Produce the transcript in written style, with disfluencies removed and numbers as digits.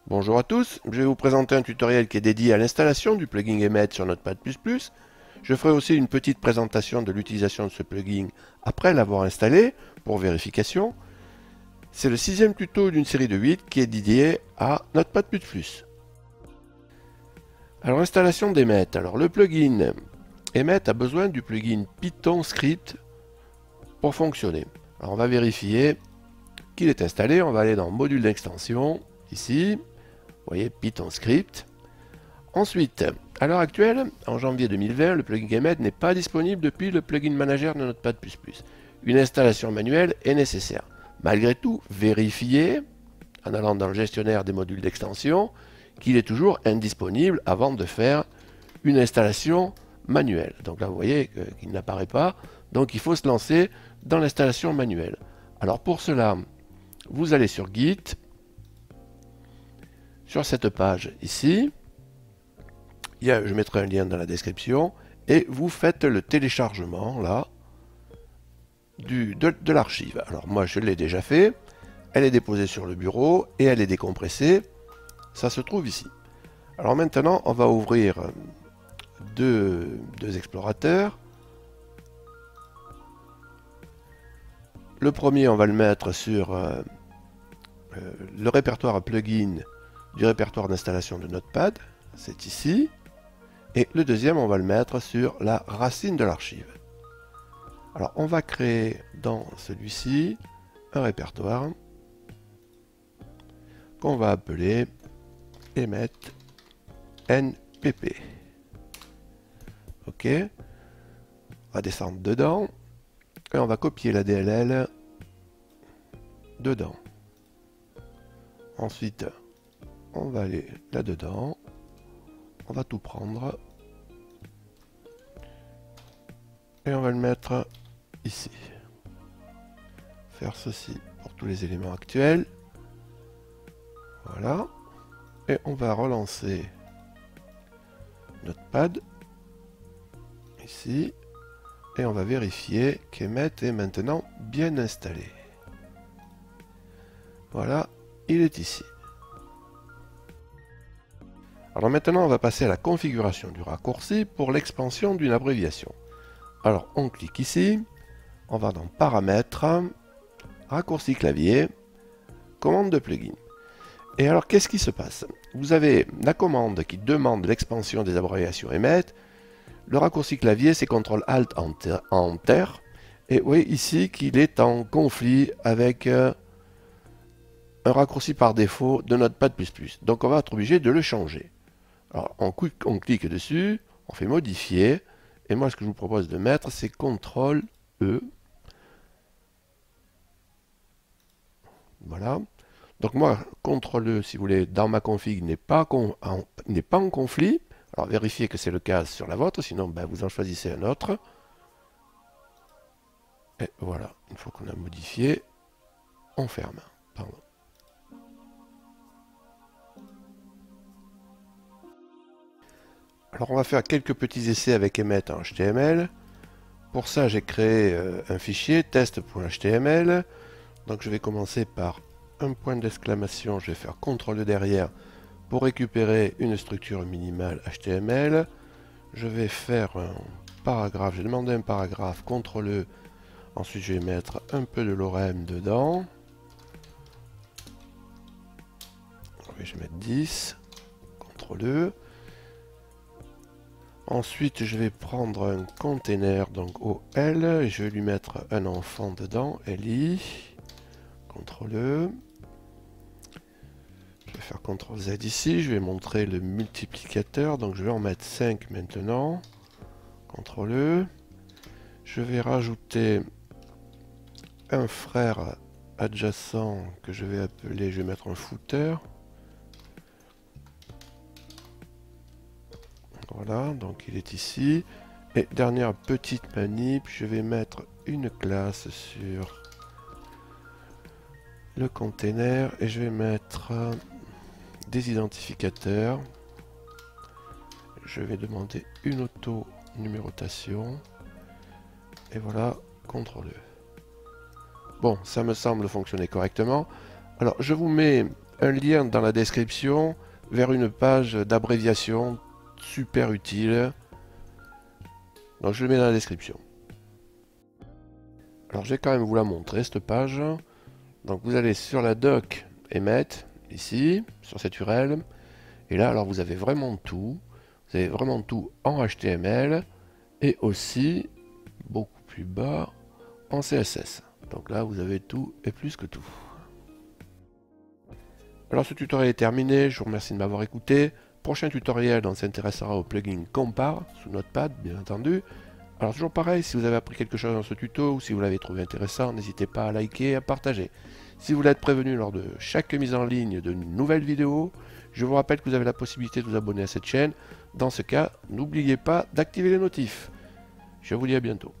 Bonjour à tous, je vais vous présenter un tutoriel qui est dédié à l'installation du plugin Emmet sur Notepad++. Je ferai aussi une petite présentation de l'utilisation de ce plugin après l'avoir installé pour vérification. C'est le sixième tuto d'une série de 8 qui est dédié à Notepad++. Alors installation d'Emmet. Alors le plugin Emmet a besoin du plugin Python Script pour fonctionner. Alors on va vérifier qu'il est installé. On va aller dans module d'extension ici. Vous voyez Python Script. Ensuite, à l'heure actuelle, en janvier 2020, le plugin Emmet n'est pas disponible depuis le plugin manager de Notepad++. Une installation manuelle est nécessaire. Malgré tout, vérifiez, en allant dans le gestionnaire des modules d'extension, qu'il est toujours indisponible avant de faire une installation manuelle. Donc là, vous voyez qu'il n'apparaît pas. Donc il faut se lancer dans l'installation manuelle. Alors pour cela, vous allez sur Git, sur cette page ici. Je mettrai un lien dans la description et vous faites le téléchargement là de l'archive. Alors moi je l'ai déjà fait, elle est déposée sur le bureau et elle est décompressée, ça se trouve ici. Alors maintenant on va ouvrir deux explorateurs. Le premier on va le mettre sur le répertoire plugin du répertoire d'installation de Notepad, c'est ici. Et le deuxième, on va le mettre sur la racine de l'archive. Alors, on va créer dans celui-ci un répertoire qu'on va appeler Emmet NPP. OK. On va descendre dedans et on va copier la DLL dedans. Ensuite, on va aller là-dedans. On va tout prendre et on va le mettre ici. Faire ceci pour tous les éléments actuels. Voilà. Et on va relancer Notepad ici. Et on va vérifier qu'Emmet est maintenant bien installé. Voilà, il est ici. Alors maintenant, on va passer à la configuration du raccourci pour l'expansion d'une abréviation. Alors, on clique ici, on va dans Paramètres, Raccourci clavier, Commande de plugin. Et alors, qu'est-ce qui se passe? Vous avez la commande qui demande l'expansion des abréviations Emmet. Le raccourci clavier, c'est CTRL-ALT-ENTER. Et vous voyez ici qu'il est en conflit avec un raccourci par défaut de Notepad++. Donc, on va être obligé de le changer. Alors, on clique dessus, on fait modifier, et moi ce que je vous propose de mettre, c'est CTRL-E. Voilà. Donc moi, CTRL-E, si vous voulez, dans ma config, n'est pas en conflit. Alors vérifiez que c'est le cas sur la vôtre, sinon ben, vous en choisissez un autre. Et voilà, une fois qu'on a modifié, on ferme. Pardon. Alors on va faire quelques petits essais avec Emmet en HTML. Pour ça, j'ai créé un fichier test.html. Donc je vais commencer par un point d'exclamation, je vais faire CTRL derrière pour récupérer une structure minimale HTML. Je vais faire un paragraphe, j'ai demandé un paragraphe, CTRL-E. Ensuite je vais mettre un peu de lorem dedans. Je vais mettre 10, CTRL-E. Ensuite, je vais prendre un container, donc OL, et je vais lui mettre un enfant dedans, LI, CTRL-E. Je vais faire CTRL-Z ici, je vais montrer le multiplicateur, donc je vais en mettre 5 maintenant, CTRL-E. Je vais rajouter un frère adjacent que je vais appeler, je vais mettre un footer. Voilà, donc il est ici. Et dernière petite manip, je vais mettre une classe sur le container et je vais mettre des identificateurs. Je vais demander une auto-numérotation. Et voilà, CTRL-E. Bon, ça me semble fonctionner correctement. Alors, je vous mets un lien dans la description vers une page d'abréviation super utile. Donc je le mets dans la description. Alors je vais quand même vous la montrer cette page. Donc vous allez sur la doc Emmet, ici, sur cette URL. Et là alors vous avez vraiment tout. Vous avez vraiment tout en HTML et aussi beaucoup plus bas en CSS. Donc là vous avez tout et plus que tout. Alors ce tutoriel est terminé, je vous remercie de m'avoir écouté. Prochain tutoriel, on s'intéressera au plugin Compare, sous Notepad bien entendu. Alors toujours pareil, si vous avez appris quelque chose dans ce tuto ou si vous l'avez trouvé intéressant, n'hésitez pas à liker et à partager. Si vous voulez être prévenu lors de chaque mise en ligne d'une nouvelle vidéo, je vous rappelle que vous avez la possibilité de vous abonner à cette chaîne. Dans ce cas, n'oubliez pas d'activer les notifs. Je vous dis à bientôt.